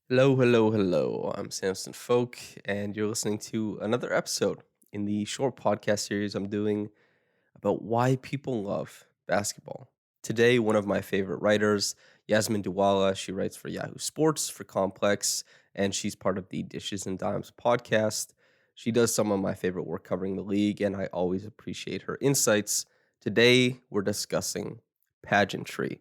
Hello, hello, hello. I'm Samson Folk, and you're listening to another episode in the short podcast series I'm doing about why people love basketball. Today, one of my favorite writers, Yasmin Duale, she writes for Yahoo Sports for Complex, and she's part of the Dishes and Dimes podcast. She does some of my favorite work covering the league, and I always appreciate her insights. Today, we're discussing pageantry.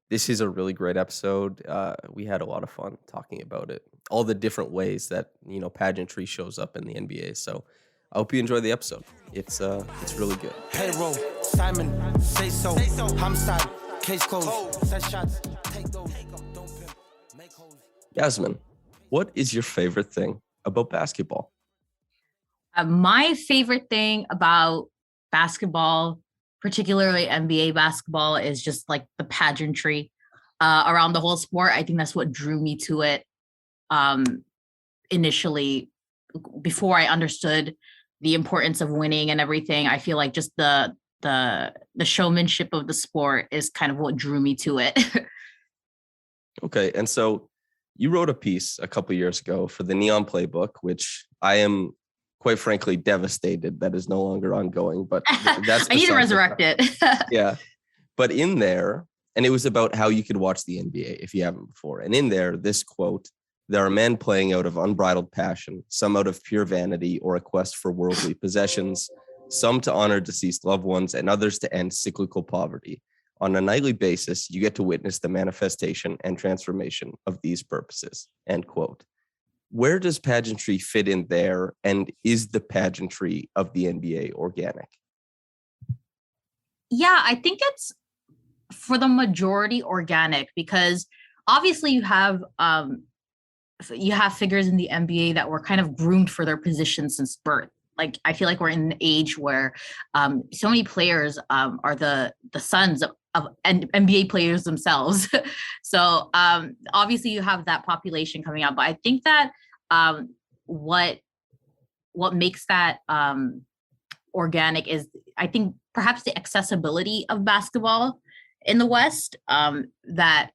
This is a really great episode. We had a lot of fun talking about it, all the different ways that pageantry shows up in the NBA. So, I hope you enjoy the episode. It's really good. Payroll, Simon, say so. Homicide, case closed. Set shots, take those. Don't pimp, make hoes. Yasmin, what is your favorite thing about basketball? My favorite thing about basketball, particularly NBA basketball, is just like the pageantry around the whole sport. I think that's what drew me to it initially, before I understood the importance of winning and everything. I feel like just the showmanship of the sport is kind of what drew me to it. Okay, and so you wrote a piece a couple years ago for the Neon Playbook, which I am quite frankly devastated that is no longer ongoing. But that's I need to besides the resurrect fact. it. Yeah, but in there, and it was about how you could watch the NBA if you haven't before. And in there, this quote: "There are men playing out of unbridled passion, some out of pure vanity or a quest for worldly possessions, some to honor deceased loved ones, and others to end cyclical poverty. On a nightly basis, you get to witness the manifestation and transformation of these purposes." End quote. Where does pageantry fit in there? And is the pageantry of the NBA organic? Yeah, I think it's for the majority organic, because obviously you have figures in the NBA that were kind of groomed for their position since birth. Like, I feel like we're in an age where so many players are the sons of NBA players themselves. So obviously you have that population coming out, but I think that what makes that organic is, I think, perhaps the accessibility of basketball in the West, that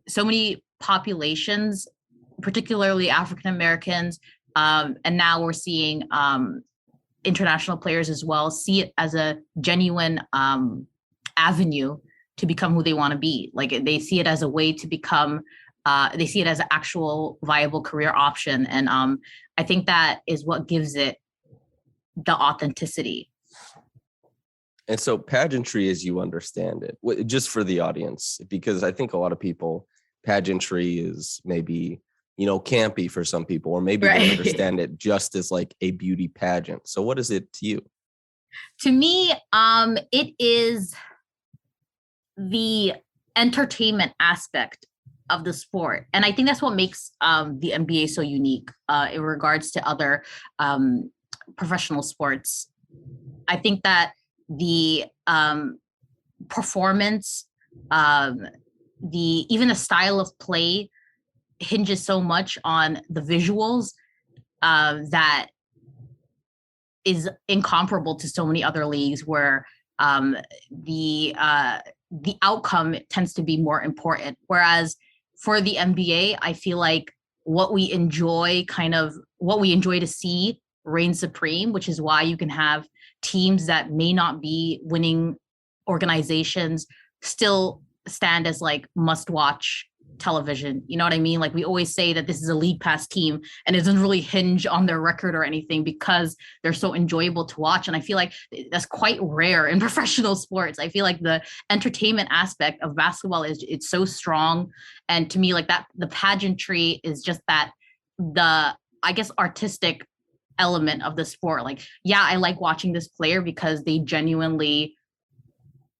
so many populations, particularly African Americans, and now we're seeing international players as well, see it as a genuine avenue to become who they want to be. Like, they see it as a way to become, they see it as an actual viable career option. And I think that is what gives it the authenticity. And so pageantry, as you understand it, just for the audience, because I think a lot of people, pageantry is maybe, campy for some people, or maybe they Right. understand it just as like a beauty pageant. So what is it to you? To me, it is the entertainment aspect of the sport. And I think that's what makes the NBA so unique in regards to other professional sports. I think that the performance, even the style of play hinges so much on the visuals that is incomparable to so many other leagues, where the outcome tends to be more important. Whereas for the NBA, I feel like what we enjoy to see reigns supreme, which is why you can have teams that may not be winning organizations still stand as like must watch television. You know what I mean? Like, we always say that this is a league pass team, and it doesn't really hinge on their record or anything, because they're so enjoyable to watch. And I feel like that's quite rare in professional sports. I feel like the entertainment aspect of basketball it's so strong. And to me, like, that the pageantry is just that, the, I guess, artistic element of the sport. Like, yeah, I like watching this player because they genuinely,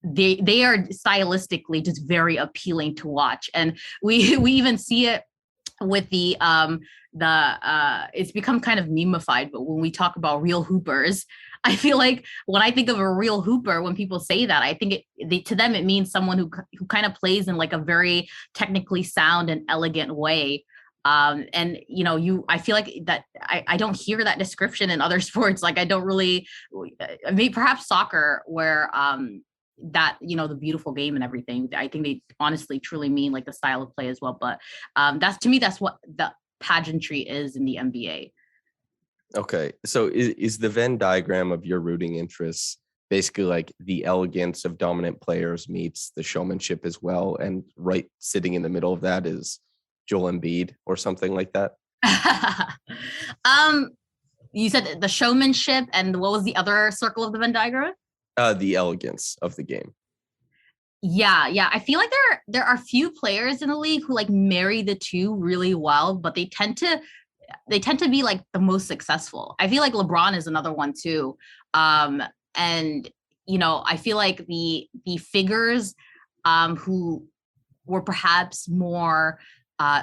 they are stylistically just very appealing to watch. And we even see it with the it's become kind of memeified, but when we talk about real hoopers, I feel like when I think of a real hooper, when people say that, I think to them it means someone who kind of plays in like a very technically sound and elegant way. And I feel like that I don't hear that description in other sports. Like, I don't really, maybe perhaps soccer, where that, the beautiful game and everything. I think they honestly truly mean like the style of play as well. But that's, to me, that's what the pageantry is in the NBA. Okay, so is the Venn diagram of your rooting interests basically like the elegance of dominant players meets the showmanship as well, and right sitting in the middle of that is Joel Embiid or something like that? um, you said the showmanship, and what was the other circle of the Venn diagram? The elegance of the game. Yeah. I feel like there are few players in the league who like marry the two really well, but they tend to be like the most successful. I feel like LeBron is another one too. And I feel like the figures who were perhaps more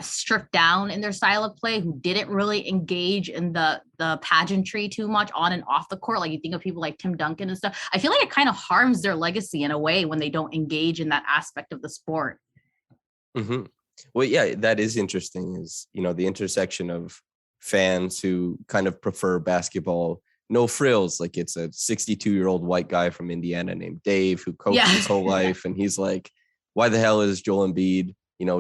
stripped down in their style of play, who didn't really engage in the pageantry too much on and off the court. Like you think of people like Tim Duncan and stuff. I feel like it kind of harms their legacy in a way when they don't engage in that aspect of the sport. Mm-hmm. Well, yeah, that is interesting. Is the intersection of fans who kind of prefer basketball, no frills, like it's a 62-year-old white guy from Indiana named Dave who coached his whole life, and he's like, why the hell is Joel Embiid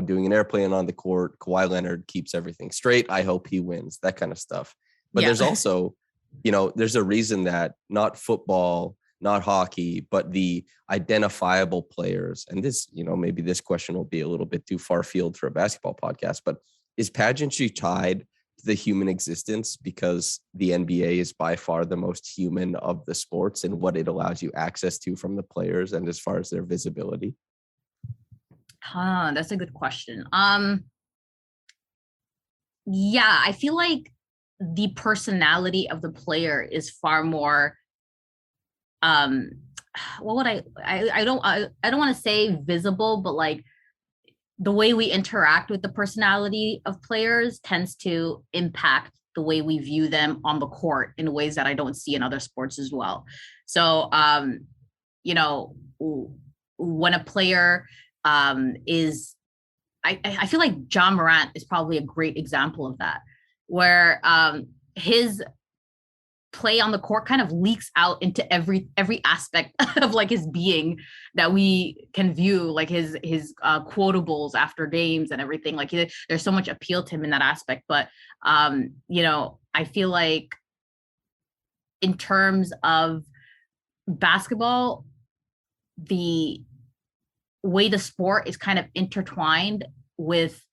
doing an airplane on the court? Kawhi Leonard keeps everything straight. I hope he wins, that kind of stuff. But there's also, there's a reason that not football, not hockey, but the identifiable players, and this, maybe this question will be a little bit too far field for a basketball podcast, but is pageantry tied to the human existence because the NBA is by far the most human of the sports and what it allows you access to from the players and as far as their visibility? That's a good question. Yeah, I feel like the personality of the player is far more what would I don't want to say visible, but like the way we interact with the personality of players tends to impact the way we view them on the court in ways that I don't see in other sports as well. So when a player is I feel like John Morant is probably a great example of that, where his play on the court kind of leaks out into every aspect of like his being that we can view, like his quotables after games and everything. Like there's so much appeal to him in that aspect. But I feel like in terms of basketball, the way the sport is kind of intertwined with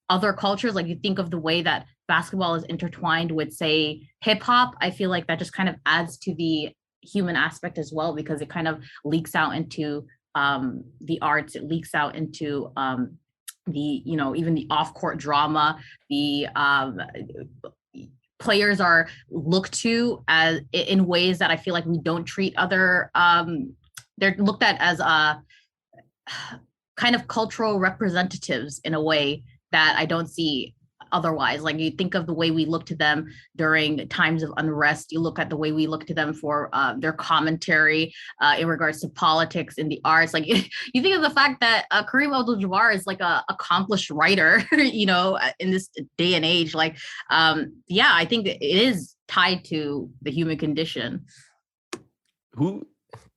other cultures, like you think of the way that basketball is intertwined with, say, hip hop, I feel like that just kind of adds to the human aspect as well, because it kind of leaks out into the arts, it leaks out into the, even the off-court drama. The players are looked to as in ways that I feel like we don't treat other, they're looked at as kind of cultural representatives in a way that I don't see otherwise. Like you think of the way we look to them during times of unrest, you look at the way we look to them for their commentary in regards to politics in the arts. Like you think of the fact that Kareem Abdul-Jabbar is like a accomplished writer, in this day and age. Like, I think it is tied to the human condition.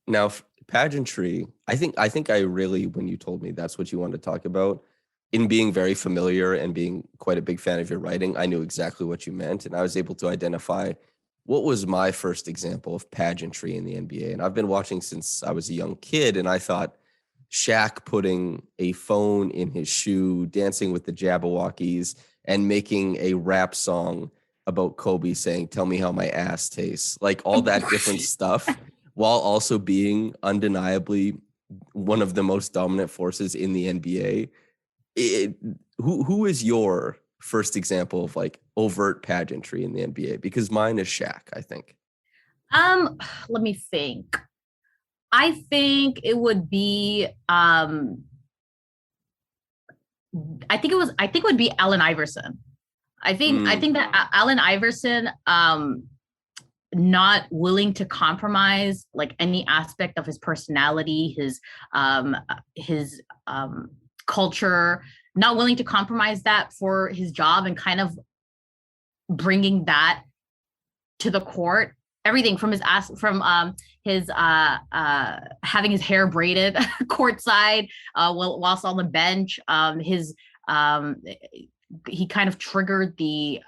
Now pageantry, I think I really, when you told me that's what you wanted to talk about, in being very familiar and being quite a big fan of your writing, I knew exactly what you meant. And I was able to identify what was my first example of pageantry in the NBA. And I've been watching since I was a young kid. And I thought Shaq putting a phone in his shoe, dancing with the Jabberwockies, and making a rap song about Kobe saying, "Tell me how my ass tastes," like all that different stuff, while also being undeniably one of the most dominant forces in the NBA. Who is your first example of like overt pageantry in the NBA? Because mine is Shaq, I think. Let me think. I think it would be I think it would be Allen Iverson. I think that Allen Iverson not willing to compromise like any aspect of his personality, his culture, not willing to compromise that for his job, and kind of bringing that to the court everything from his having his hair braided courtside whilst on the bench. His he kind of triggered the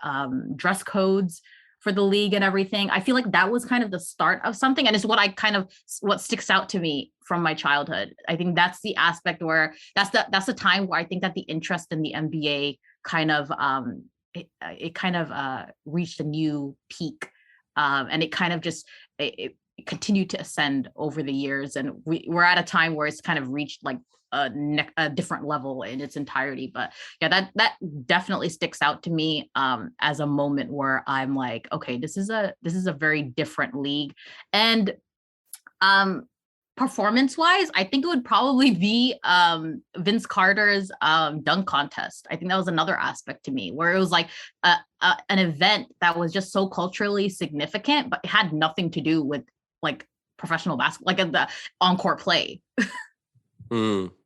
dress codes for the league and everything. I feel like that was kind of the start of something, and it's what sticks out to me from my childhood. I think that's the aspect where that's the time where I think that the interest in the NBA kind of it kind of reached a new peak, and it kind of just it continued to ascend over the years, and we're at a time where it's kind of reached like a different level in its entirety. But yeah, that definitely sticks out to me as a moment where I'm like, okay, this is a very different league. And performance wise, I think it would probably be Vince Carter's dunk contest. I think that was another aspect to me where it was like an event that was just so culturally significant, but it had nothing to do with like professional basketball, like the on-court play.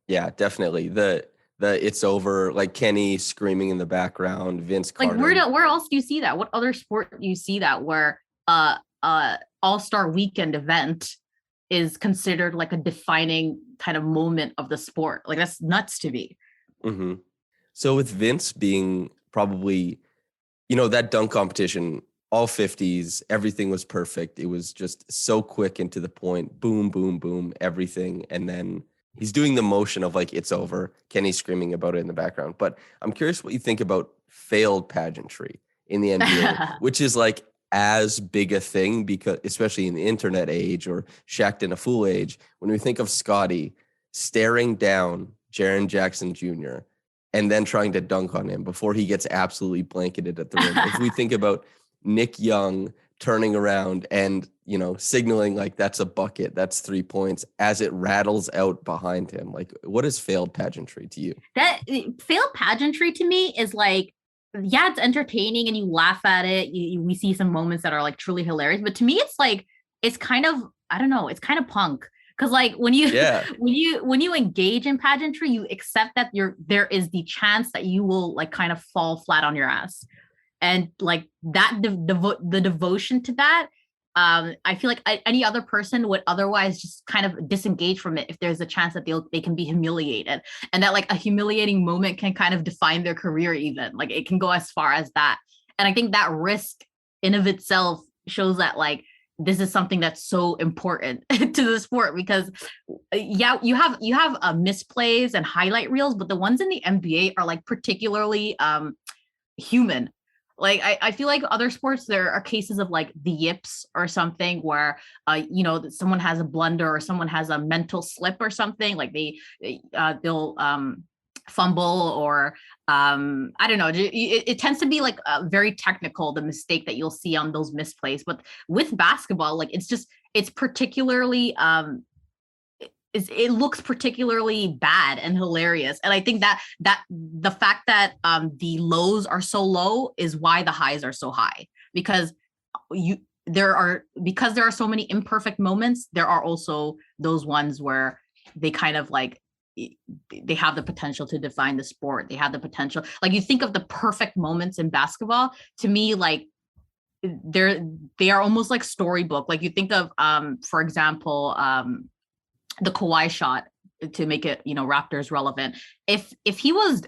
Yeah, definitely. The it's over, like Kenny screaming in the background, Vince Like Carter. where else do you see that? What other sport do you see that where all-star weekend event is considered like a defining kind of moment of the sport? Like that's nuts to me. Mm-hmm. So with Vince being probably, that dunk competition, all 50s, everything was perfect. It was just so quick and to the point, boom, boom, boom, everything. And then he's doing the motion of like, it's over. Kenny's screaming about it in the background. But I'm curious what you think about failed pageantry in the NBA, which is like as big a thing, because especially in the internet age or Shaq in a Fool age, when we think of Scotty staring down Jaren Jackson Jr. and then trying to dunk on him before he gets absolutely blanketed at the rim. If we think about Nick Young turning around and, signaling like that's a bucket, that's 3 points as it rattles out behind him. Like, what is failed pageantry to you? That failed pageantry to me is like, yeah, it's entertaining and you laugh at it. We see some moments that are like truly hilarious, but to me, it's like, it's kind of, I don't know, it's kind of punk. Cause like when you Yeah. when you engage in pageantry, you accept that there is the chance that you will like kind of fall flat on your ass. And like that the devotion to that, I feel like any other person would otherwise just kind of disengage from it if there's a chance that they can be humiliated, and that like a humiliating moment can kind of define their career. Even like it can go as far as that. And I think that risk in of itself shows that like this is something that's so important to the sport, because yeah, you have misplays and highlight reels, but the ones in the NBA are like particularly human. Like I feel like other sports, there are cases of like the yips or something where someone has a blunder or someone has a mental slip or something, like they'll fumble or I don't know. It tends to be like very technical, the mistake that you'll see on those misplays. But with basketball, like it's particularly it looks particularly bad and hilarious. And I think that the fact that the lows are so low is why the highs are so high, because there are so many imperfect moments. There are also those ones where they kind of like they have the potential to define the sport. They have the potential, like you think of the perfect moments in basketball, to me, like they are almost like storybook. Like you think of for example the Kawhi shot, to make it Raptors relevant. If he was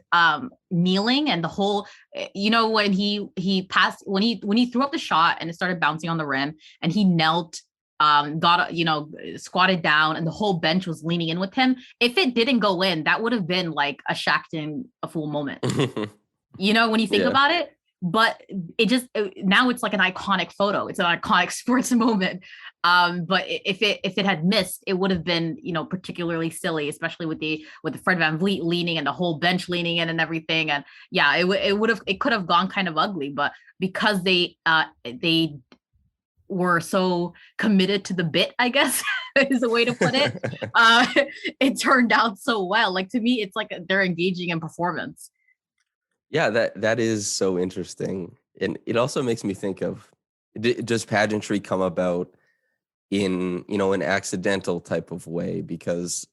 kneeling and the whole when he passed, when he threw up the shot and it started bouncing on the rim and he knelt, got squatted down and the whole bench was leaning in with him, if it didn't go in, that would have been like a Shaq in a Fool moment. When you think about it. But it just now it's like an iconic photo. It's an iconic sports moment. But if it had missed, it would have been particularly silly, especially with the Fred VanVleet leaning and the whole bench leaning in and everything. And yeah, it could have gone kind of ugly. But because they were so committed to the bit, I guess is the way to put it. It turned out so well. Like to me, it's like they're engaging in performance. Yeah, that is so interesting. And it also makes me think of, does pageantry come about in, an accidental type of way? Because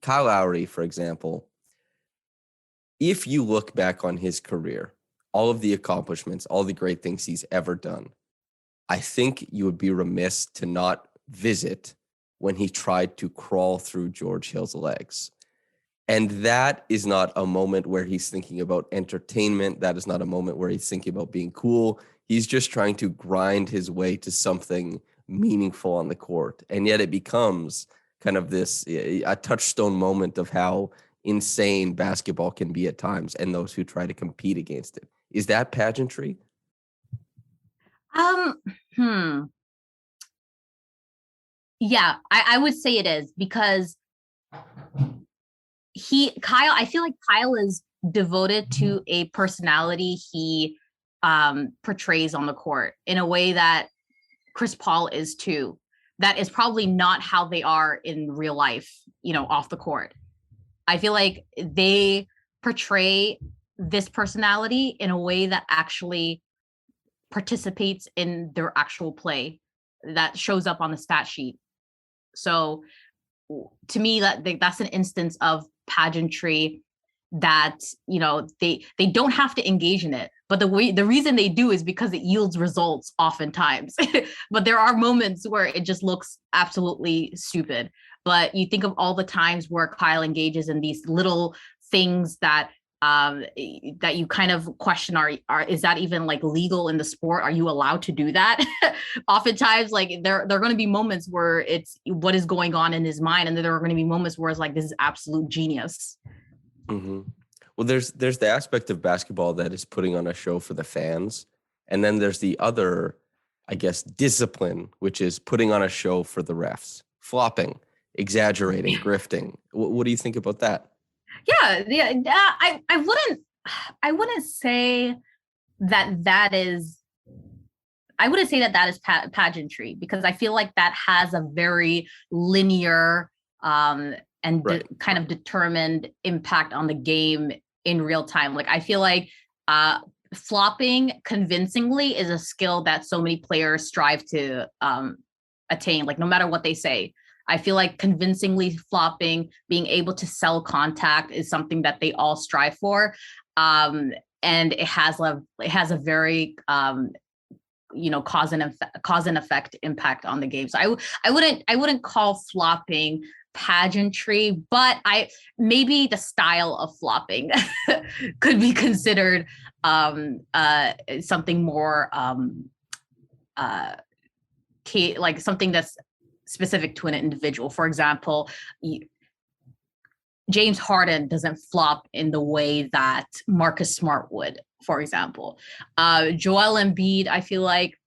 Kyle Lowry, for example, if you look back on his career, all of the accomplishments, all the great things he's ever done, I think you would be remiss to not visit when he tried to crawl through George Hill's legs. And that is not a moment where he's thinking about entertainment. That is not a moment where he's thinking about being cool. He's just trying to grind his way to something meaningful on the court. And yet it becomes kind of a touchstone moment of how insane basketball can be at times and those who try to compete against it. Is that pageantry? Um, hmm. Yeah, I would say it is, because I feel like Kyle is devoted to a personality he portrays on the court in a way that Chris Paul is too. That is probably not how they are in real life, off the court. I feel like they portray this personality in a way that actually participates in their actual play, that shows up on the stat sheet. So to me, that's an instance of pageantry that they don't have to engage in it, but the reason they do is because it yields results oftentimes. But there are moments where it just looks absolutely stupid. But you think of all the times where Kyle engages in these little things that you kind of question, is that even like legal in the sport? Are you allowed to do that? Oftentimes, like there are going to be moments where it's what is going on in his mind, and then there are going to be moments where it's like, this is absolute genius. Mm-hmm. Well, there's the aspect of basketball that is putting on a show for the fans, and then there's the other, I guess, discipline, which is putting on a show for the refs, flopping, exaggerating, grifting. What do you think about that? Yeah. I wouldn't say that is. I wouldn't say that is pageantry, because I feel like that has a very linear and Right. kind of determined impact on the game in real time. Like I feel like flopping convincingly is a skill that so many players strive to attain, like no matter what they say. I feel like convincingly flopping, being able to sell contact, is something that they all strive for. And it has a very cause and effect impact on the game. So I wouldn't call flopping pageantry, but maybe the style of flopping could be considered something more like something that's specific to an individual. For example, James Harden doesn't flop in the way that Marcus Smart would, for example. Joel Embiid, I feel like,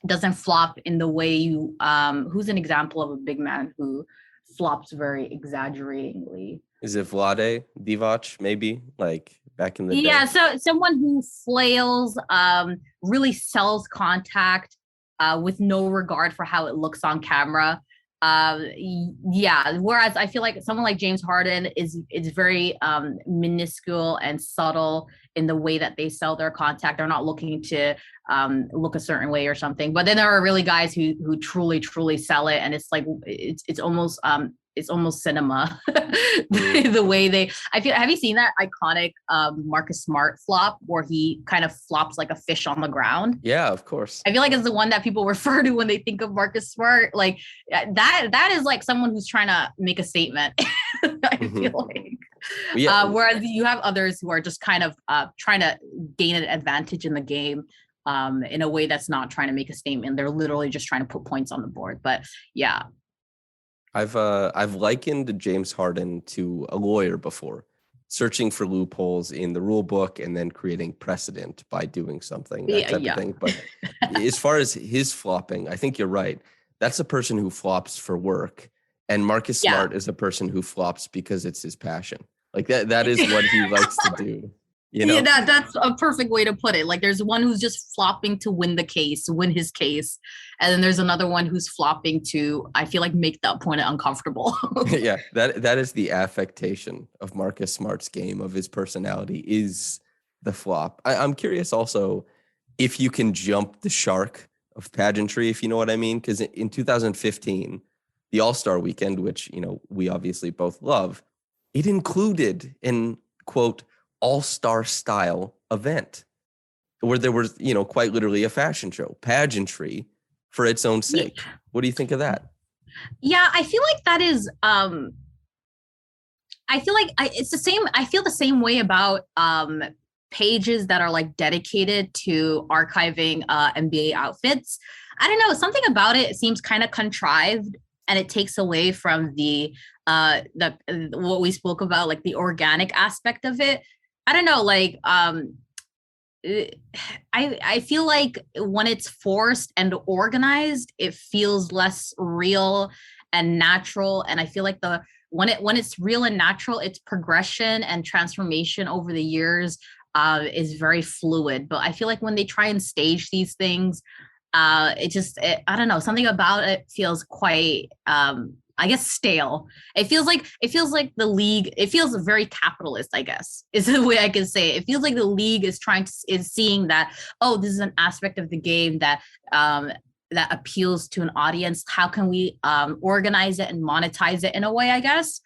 doesn't flop in the way who's an example of a big man who flops very exaggeratingly? Is it Vlade Divac, maybe, like back in the day? Yeah, so someone who flails, really sells contact with no regard for how it looks on camera. Yeah, whereas I feel like someone like James Harden is very minuscule and subtle in the way that they sell their contact. They're not looking to look a certain way or something. But then there are really guys who truly sell it, and it's like it's almost cinema. The way have you seen that iconic Marcus Smart flop where he kind of flops like a fish on the ground? Yeah, of course. I feel like it's the one that people refer to when they think of Marcus Smart. Like that is like someone who's trying to make a statement. I feel like. Yeah. Whereas you have others who are just kind of trying to gain an advantage in the game in a way that's not trying to make a statement. They're literally just trying to put points on the board. But yeah. I've likened James Harden to a lawyer before, searching for loopholes in the rule book and then creating precedent by doing something, that type of thing. But as far as his flopping, I think you're right. That's a person who flops for work. And Marcus Smart is a person who flops because it's his passion. Like that is what he likes to do. Yeah, that's a perfect way to put it. Like there's one who's just flopping to win his case. And then there's another one who's flopping to, I feel like, make the opponent uncomfortable. Yeah, that is the affectation of Marcus Smart's game, of his personality, is the flop. I'm curious also if you can jump the shark of pageantry, if you know what I mean. Because in 2015, the All-Star Weekend, which, we obviously both love, it included an, quote, all-star style event where there was, quite literally a fashion show. Pageantry for its own Yeah, sake. What do you think of that? yeah, I feel like that is I feel like it's the same. I feel the same way about pages that are like dedicated to archiving NBA outfits. I don't know, something about it seems kind of contrived, and it takes away from the what we spoke about, like the organic aspect of it. I don't know, like I feel like when it's forced and organized, it feels less real and natural. And I feel like the when it's real and natural, its progression and transformation over the years is very fluid. But I feel like when they try and stage these things, I don't know, something about it feels quite I guess stale. It feels like the league, it feels very capitalist, I guess, is the way I can say it. It feels like the league is is seeing that, oh, this is an aspect of the game that appeals to an audience. How can we organize it and monetize it in a way, I guess?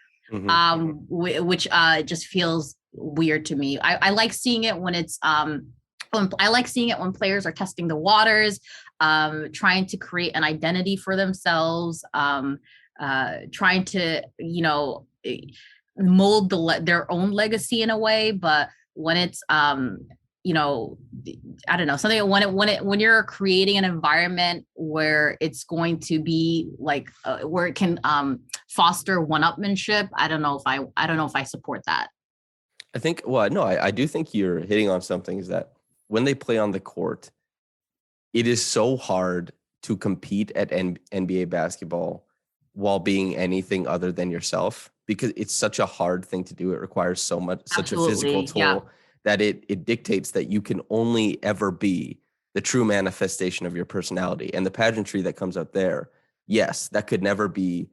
Which just feels weird to me. I like seeing it when it's I like seeing it when players are testing the waters, trying to create an identity for themselves, trying to, mold their own legacy in a way. But when it's, you know, I don't know, something when you're creating an environment where it's going to be like where it can foster one-upmanship, I don't know if I support that. I think, well, no, I do think you're hitting on something, is that when they play on the court, it is so hard to compete at NBA basketball while being anything other than yourself, because it's such a hard thing to do. It requires such a physical Absolutely. Yeah. toll that it dictates that you can only ever be the true manifestation of your personality. And the pageantry that comes out there, yes, that could never be,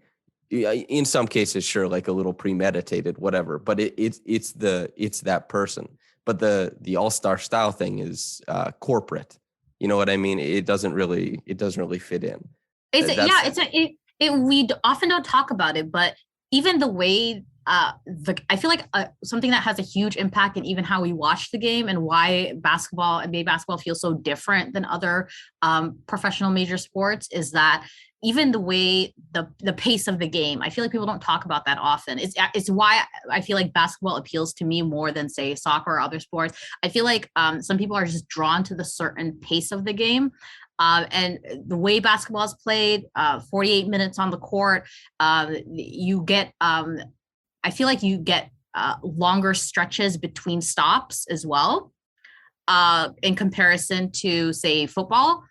in some cases, sure, like a little premeditated, whatever, but it's that person. But the all-star style thing is corporate. You know what I mean? It doesn't really fit in. That's We often don't talk about it, but even the way I feel like something that has a huge impact in even how we watch the game and why NBA basketball feels so different than other professional major sports is that even the way the pace of the game, I feel like people don't talk about that often. It's why I feel like basketball appeals to me more than say soccer or other sports. I feel like some people are just drawn to the certain pace of the game. And the way basketball is played, 48 minutes on the court, you get, I feel like you get longer stretches between stops as well, in comparison to, say, football.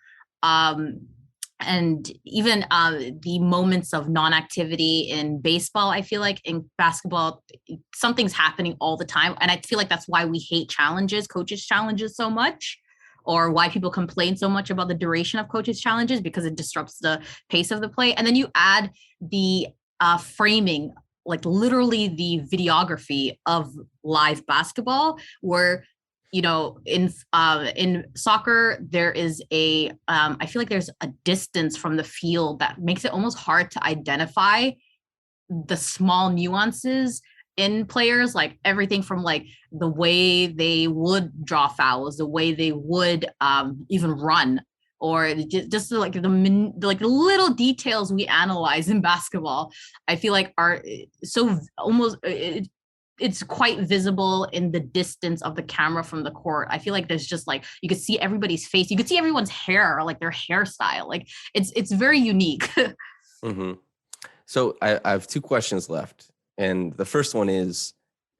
And even the moments of non-activity in baseball, I feel like in basketball, something's happening all the time. And I feel like that's why we hate coaches' challenges so much, or why people complain so much about the duration of coaches' challenges, because it disrupts the pace of the play. And then you add the framing, like literally the videography of live basketball, where in soccer there is I feel like there's a distance from the field that makes it almost hard to identify the small nuances in players, like everything from like the way they would draw fouls, the way they would even run, or just like the little details we analyze in basketball, I feel like are so almost it's quite visible in the distance of the camera from the court. I feel like there's just like, you could see everybody's face, you could see everyone's hair, like their hairstyle, like it's very unique. Mm-hmm. So I have two questions left. And the first one is,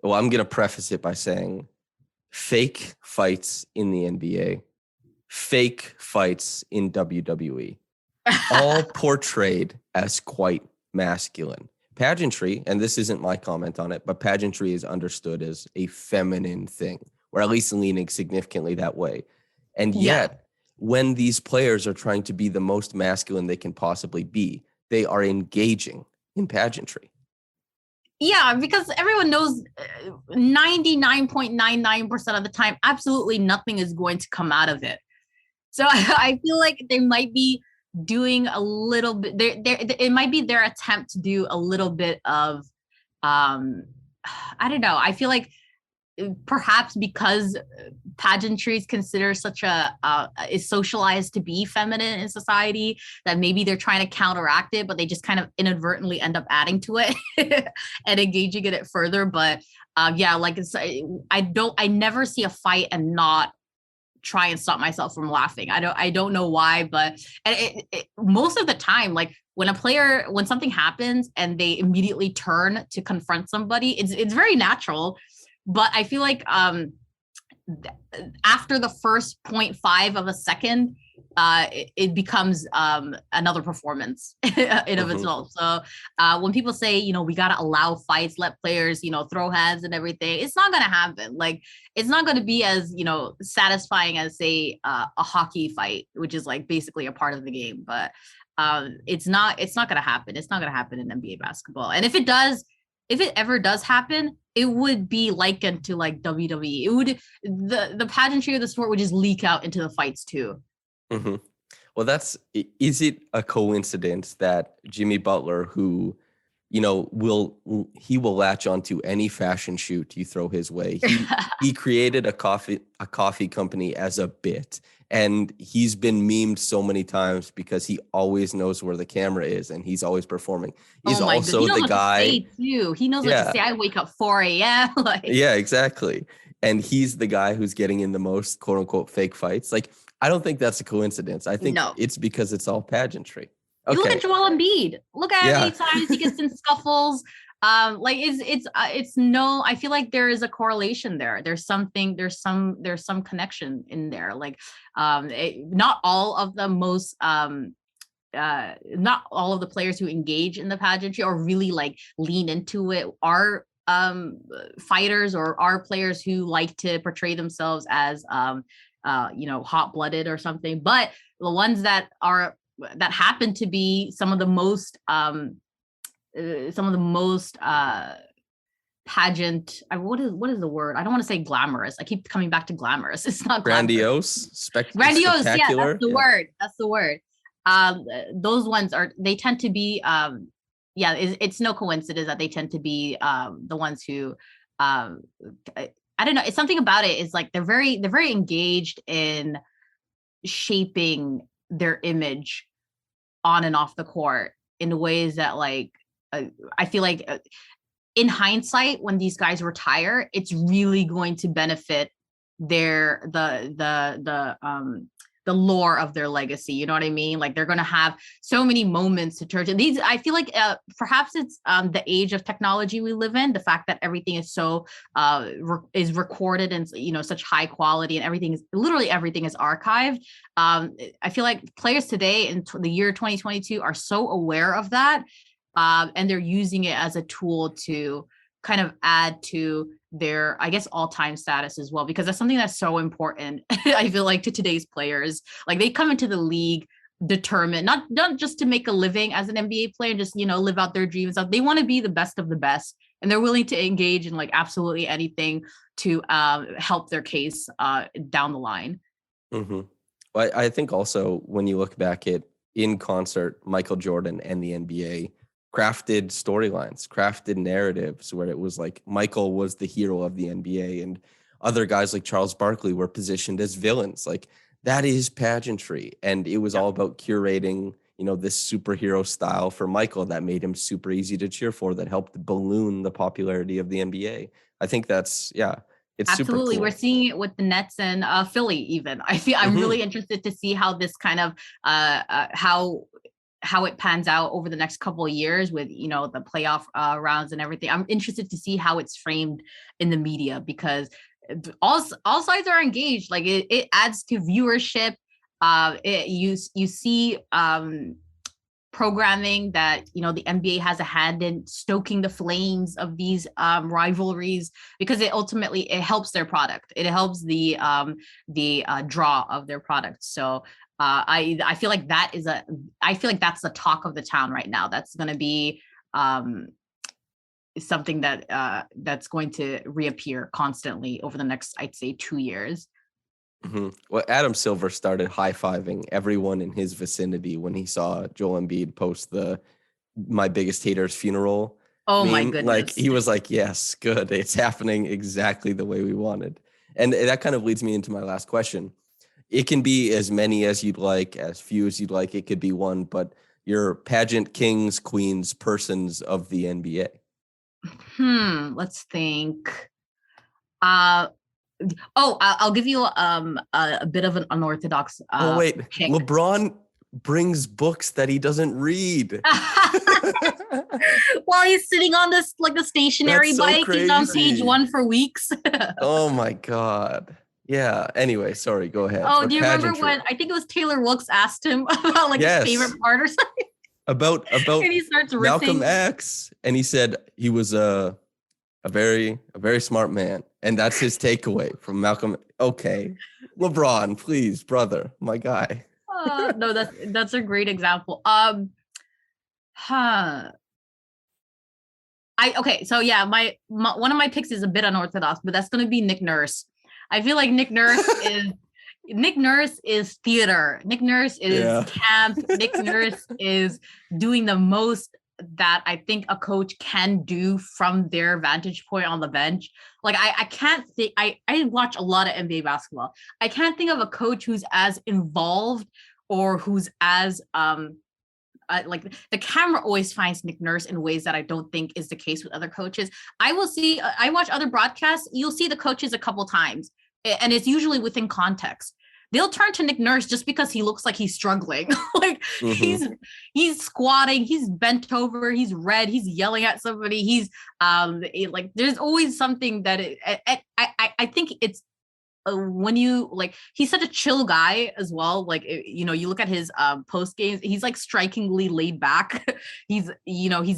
well, I'm going to preface it by saying fake fights in the NBA, fake fights in WWE, all portrayed as quite masculine. Pageantry, and this isn't my comment on it, but pageantry is understood as a feminine thing, or at least leaning significantly that way. And yet, when these players are trying to be the most masculine they can possibly be, they are engaging in pageantry. Yeah, because everyone knows 99.99% of the time, absolutely nothing is going to come out of it. So I feel like they might be doing a little bit, it might be their attempt to do a little bit of, I don't know. I feel like perhaps because pageantry is considered such is socialized to be feminine in society, that maybe they're trying to counteract it, but they just kind of inadvertently end up adding to it and engaging in it further. But yeah, like I never see a fight and not try and stop myself from laughing. I don't know why, but most of the time, like when something happens and they immediately turn to confront somebody, it's very natural. But I feel like after the first 0.5 of a second, it becomes another performance in of itself. So when people say, we got to allow fights, let players, throw hands and everything, it's not going to happen. Like, it's not going to be as, satisfying as, say, a hockey fight, which is like basically a part of the game. But it's not going to happen. It's not going to happen in NBA basketball. And if it ever does happen, it would be likened to like WWE. It would, the pageantry of the sport would just leak out into the fights too. Mm-hmm. Well, is it a coincidence that Jimmy Butler, who, will latch onto any fashion shoot you throw his way. He created a coffee company as a bit, and he's been memed so many times because he always knows where the camera is and he's always performing. He's also he knows the what guy to say too. He knows what to say. I wake up 4 a.m. Like, yeah, exactly. And he's the guy who's getting in the most quote unquote fake fights. Like, I don't think that's a coincidence. I think it's because it's all pageantry. Okay. Look at Joel Embiid. Look at how many times he gets in scuffles. I feel like there is a correlation there. There's some connection in there. Like, not all of the players who engage in the pageantry or really like lean into it are fighters or are players who like to portray themselves as hot-blooded or something. But the ones that happen to be some of the most pageant. What is the word? I don't want to say glamorous. I keep coming back to glamorous. It's not grandiose. Grandiose. Spectacular. Yeah, that's the word. That's the word. Those ones they tend to be. It's no coincidence that they tend to be the ones who. I don't know. It's something about it. Is like they're very engaged in shaping their image on and off the court in ways that like I feel like in hindsight, when these guys retire, it's really going to benefit the lore of their legacy. You know what I mean? Like they're going to have so many moments to turn to these. I feel like perhaps it's the age of technology we live in, the fact that everything is so is recorded in such high quality and everything is archived. I feel like players today in the year 2022 are so aware of that, and they're using it as a tool to kind of add to their, I guess, all-time status as well, because that's something that's so important. I feel like to today's players, like they come into the league determined, not just to make a living as an NBA player, just, live out their dreams. They want to be the best of the best, and they're willing to engage in like absolutely anything to help their case down the line. Mm-hmm. Well, I think also when you look back at in concert, Michael Jordan and the NBA crafted storylines, crafted narratives where it was like Michael was the hero of the NBA and other guys like Charles Barkley were positioned as villains. Like that is pageantry. And it was all about curating, this superhero style for Michael that made him super easy to cheer for, that helped balloon the popularity of the NBA. I think that's, it's absolutely super cool. We're seeing it with the Nets and Philly even. I'm really interested to see how this kind of how it pans out over the next couple of years with, the playoff rounds and everything. I'm interested to see how it's framed in the media, because all sides are engaged. Like it adds to viewership. You see programming that, the NBA has a hand in stoking the flames of these rivalries, because it ultimately helps their product. It helps the draw of their product. So I feel like that's the talk of the town right now. That's going to be something that that's going to reappear constantly over the next, I'd say, 2 years. Mm-hmm. Well, Adam Silver started high-fiving everyone in his vicinity when he saw Joel Embiid post the "My Biggest Hater's Funeral" Oh my meme. Like goodness. he was like, yes, good. It's happening exactly the way we wanted. And that kind of leads me into my last question. It can be as many as you'd like, as few as you'd like. It could be one, but your pageant kings, queens, persons of the NBA. Let's think. Uh I'll give you a bit of an unorthodox Oh, wait. pick. LeBron brings books that he doesn't read. While he's sitting on this like the stationary That's so bike, he's on page crazy. 1 for weeks. Oh my God. Yeah. Anyway, sorry. Go ahead. Oh, But do you remember pageantry. when I think it was Taylor Wilkes asked him about like his Yes. favorite part or something, About and he starts Malcolm riffing. X, and he said he was a very smart man, and that's his takeaway from Malcolm. Okay, LeBron, please, brother, my guy. No, that's a great example. Huh. Okay, so yeah, my one of my picks is a bit unorthodox, but that's going to be Nick Nurse. I feel like Nick Nurse is theater. Nick Nurse is camp. Nick Nurse is doing the most that I think a coach can do from their vantage point on the bench. Like I can't think I watch a lot of NBA basketball. I can't think of a coach who's as involved or who's as like the camera always finds Nick Nurse in ways that I don't think is the case with other coaches. I watch other broadcasts. You'll see the coaches a couple times, and it's usually within context. They'll turn to Nick Nurse just because he looks like he's struggling. Like he's squatting, he's bent over, he's red, he's yelling at somebody. He's like there's always something that I think it's when you like he's such a chill guy as well. Like you know, you look at his post games, he's like strikingly laid back. He's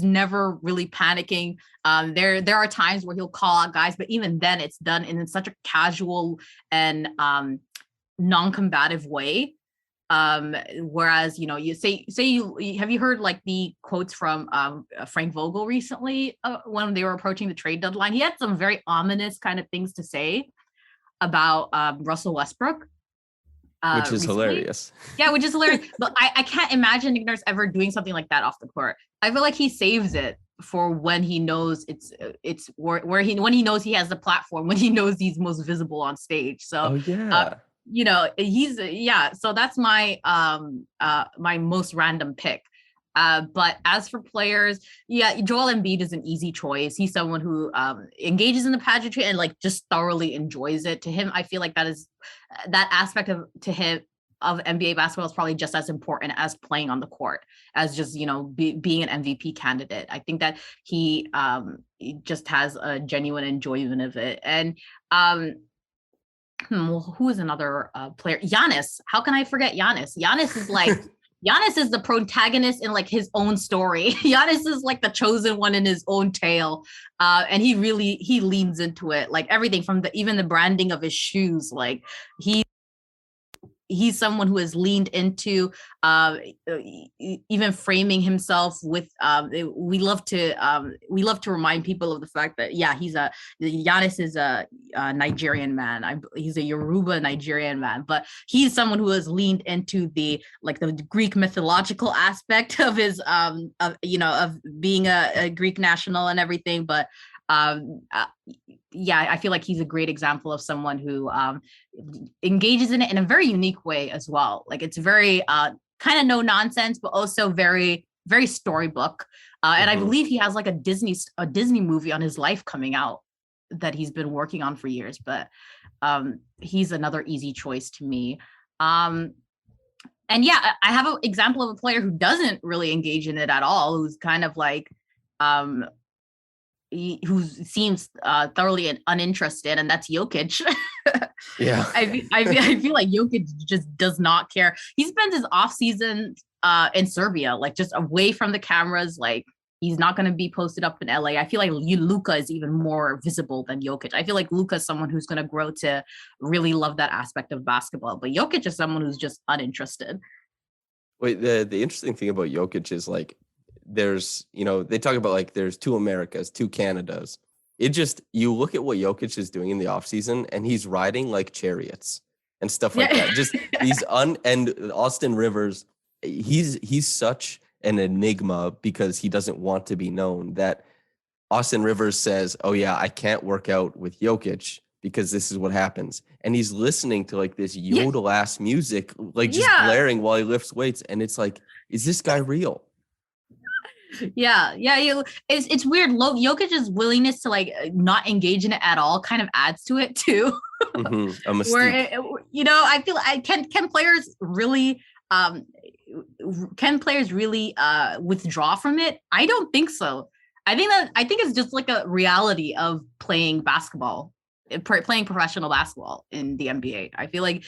never really panicking. There are times where he'll call out guys, but even then it's done in such a casual and non-combative way. Whereas you say you have you heard like the quotes from Frank Vogel recently when they were approaching the trade deadline? He had some very ominous kind of things to say about Russell Westbrook, Which is recently. hilarious. Yeah, which is hilarious. But I can't imagine Nick Nurse ever doing something like that off the court. I feel like he saves it for when he knows it's where when he knows he has the platform, when he knows he's most visible on stage. So yeah. He's so that's my my most random pick. But as for players, Joel Embiid is an easy choice. He's someone who engages in the pageantry and like just thoroughly enjoys it. To him, I feel like that aspect of NBA basketball is probably just as important as playing on the court, as just being an MVP candidate. I think that he just has a genuine enjoyment of it. And who is another player? Giannis. How can I forget Giannis? Giannis is like Giannis is the protagonist in like his own story. Giannis is like the chosen one in his own tale. And he leans into it. Like everything from even the branding of his shoes. Like he's someone who has leaned into even framing himself with we love to remind people of the fact that Giannis is a Nigerian man. He's a Yoruba Nigerian man, but he's someone who has leaned into the Greek mythological aspect of his of being a Greek national and everything. But I feel like he's a great example of someone who engages in it in a very unique way as well. Like it's very kind of no nonsense, but also very, very storybook. And I believe he has like a Disney movie on his life coming out that he's been working on for years. But he's another easy choice to me. And I have an example of a player who doesn't really engage in it at all, who's kind of like who seems thoroughly uninterested, and that's Jokic. Yeah. I feel like Jokic just does not care. He spends his off season in Serbia, like just away from the cameras. Like he's not going to be posted up in LA. I feel like Luka is even more visible than Jokic. I feel like Luka is someone who's going to grow to really love that aspect of basketball, but Jokic is someone who's just uninterested. Wait, the interesting thing about Jokic is like there's, they talk about like there's two Americas, two Canadas. It just, you look at what Jokic is doing in the offseason and he's riding like chariots and stuff like that. Just and Austin Rivers, he's such an enigma because he doesn't want to be known, that Austin Rivers says, "Oh yeah, I can't work out with Jokic because this is what happens." And he's listening to like this Yeah, yodel ass music, like just yeah, blaring while he lifts weights. And it's like, is this guy real? yeah. It's weird. Jokic's willingness to like not engage in it at all kind of adds to it too. A Where mystique. I feel I can players really withdraw from it? I don't think so. I think it's just like a reality of playing basketball, playing professional basketball in the NBA. I feel like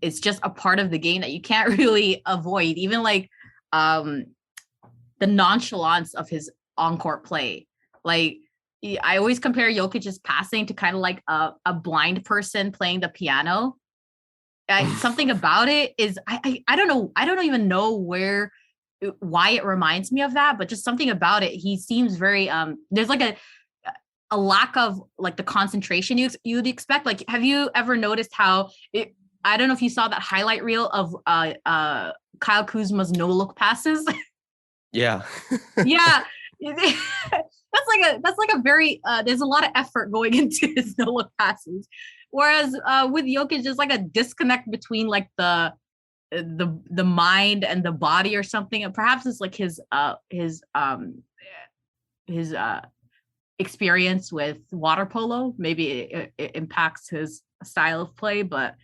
it's just a part of the game that you can't really avoid. Even like um, the nonchalance of his on-court play. Like I always compare Jokic's passing to kind of like a blind person playing the piano. Something about it is I don't know. I don't even know why it reminds me of that, but just something about it. He seems very there's like a lack of like the concentration you'd expect. Like, have you ever noticed how it? I don't know if you saw that highlight reel of Kyle Kuzma's no look passes. Yeah. Yeah. That's like a very there's a lot of effort going into his no look passes. Whereas with Jokic, there's like a disconnect between like the mind and the body or something. And perhaps it's like his experience with water polo. Maybe it impacts his style of play. But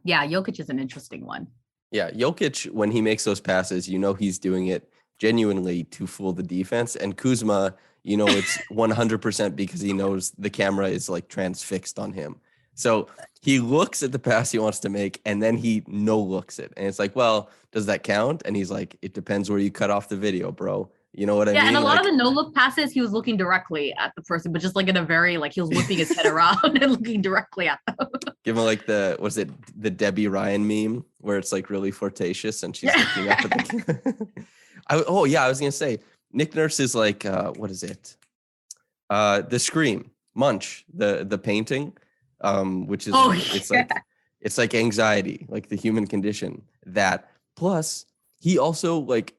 yeah, Jokic is an interesting one. Yeah. Jokic, when he makes those passes, he's doing it genuinely to fool the defense. And Kuzma, it's 100% because he knows the camera is like transfixed on him. So he looks at the pass he wants to make and then he no looks it. And it's like, well, does that count? And he's like, it depends where you cut off the video, bro. You know what I mean? Yeah, and a lot like, of the no look passes, he was looking directly at the person, but just like in a very like he was whipping his head around and looking directly at them. give him like the Debbie Ryan meme where it's like really flirtatious and she's looking up at the I was gonna say Nick Nurse is like what is it? The Scream, Munch, the painting, which is it's like anxiety, like the human condition. That plus he also like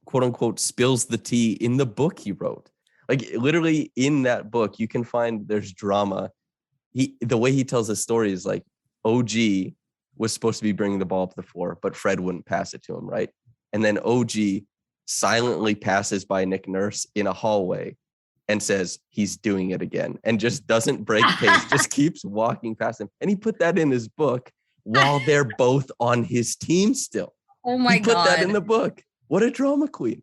quote unquote spills the tea in the book he wrote. Like literally in that book, you can find there's drama. The way he tells his story is like OG was supposed to be bringing the ball up the floor, but Fred wouldn't pass it to him, right? And then OG silently passes by Nick Nurse in a hallway and says he's doing it again and just doesn't break pace, just keeps walking past him. And he put that in his book while they're both on his team still. Oh my God. He put that in the book. What a drama queen.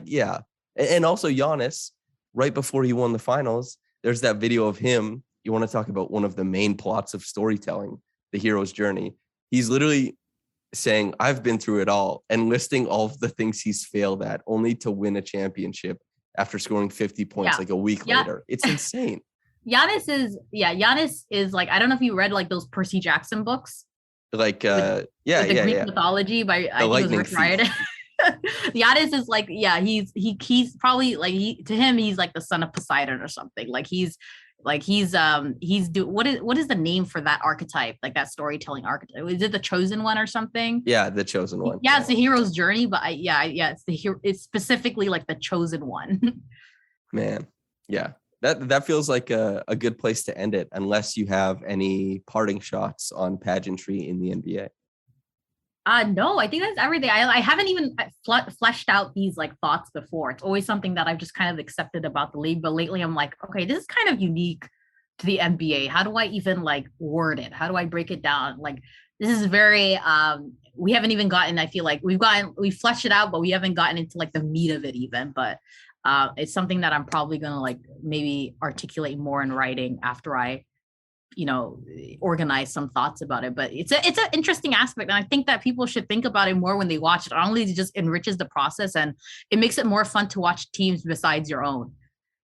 Yeah. And also Giannis, right before he won the finals, there's that video of him. You want to talk about one of the main plots of storytelling, the hero's journey. He's literally saying, I've been through it all, and listing all of the things he's failed at only to win a championship after scoring 50 points like a week later. It's insane. Giannis is like, I don't know if you read like those Percy Jackson books. Like the Greek mythology by I think it was Rick Riordan. Giannis is like, he's probably like to him he's like the son of Poseidon or something. Like he's what is the name for that archetype, like that storytelling archetype? Is it the chosen one or something? Yeah, the chosen one. Yeah, it's the hero's journey, but it's the hero. It's specifically like the chosen one. Man, yeah, that feels like a good place to end it, unless you have any parting shots on pageantry in the NBA. No, I think that's everything. I haven't even fleshed out these like thoughts before. It's always something that I've just kind of accepted about the league. But lately I'm like, okay, this is kind of unique to the NBA. How do I even like word it? How do I break it down? Like this is very, we haven't even gotten, I feel like we fleshed it out, but we haven't gotten into like the meat of it even. But it's something that I'm probably going to like maybe articulate more in writing after I organize some thoughts about it. But it's an interesting aspect, and I think that people should think about it more when they watch it. Not only it just enriches the process and it makes it more fun to watch teams besides your own.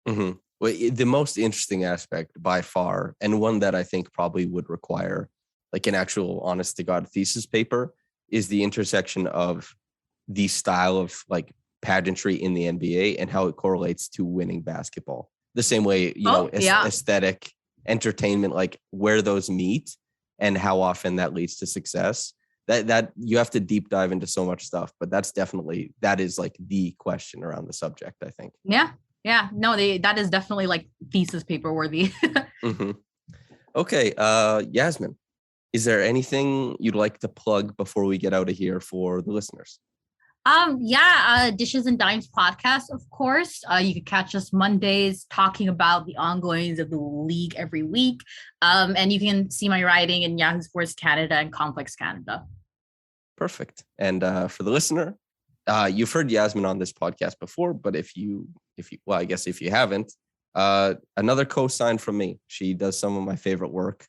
Mm-hmm. Well, the most interesting aspect by far, and one that I think probably would require like an actual honest to God thesis paper, is the intersection of the style of like pageantry in the NBA and how it correlates to winning basketball. The same way, aesthetic, entertainment, like where those meet and how often that leads to success. That you have to deep dive into so much stuff, but that is like the question around the subject, I think. Yeah. Yeah, no, that is definitely like thesis paper worthy. Hmm. Okay, Yasmin, is there anything you'd like to plug before we get out of here for the listeners? Yeah, Dishes and Dimes podcast, of course. You can catch us Mondays talking about the ongoings of the league every week. And you can see my writing in Yahoo Sports Canada and Complex Canada. Perfect. And for the listener, you've heard Yasmin on this podcast before, but well, I guess if you haven't, another co-sign from me. She does some of my favorite work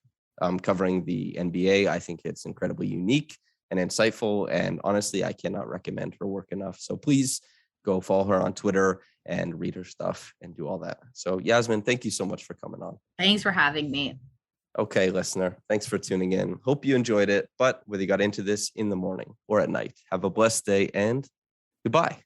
covering the NBA. I think it's incredibly unique and insightful. And honestly, I cannot recommend her work enough. So please go follow her on Twitter and read her stuff and do all that. So Yasmin, thank you so much for coming on. Thanks for having me. Okay, listener, thanks for tuning in. Hope you enjoyed it, but whether you got into this in the morning or at night, have a blessed day and goodbye.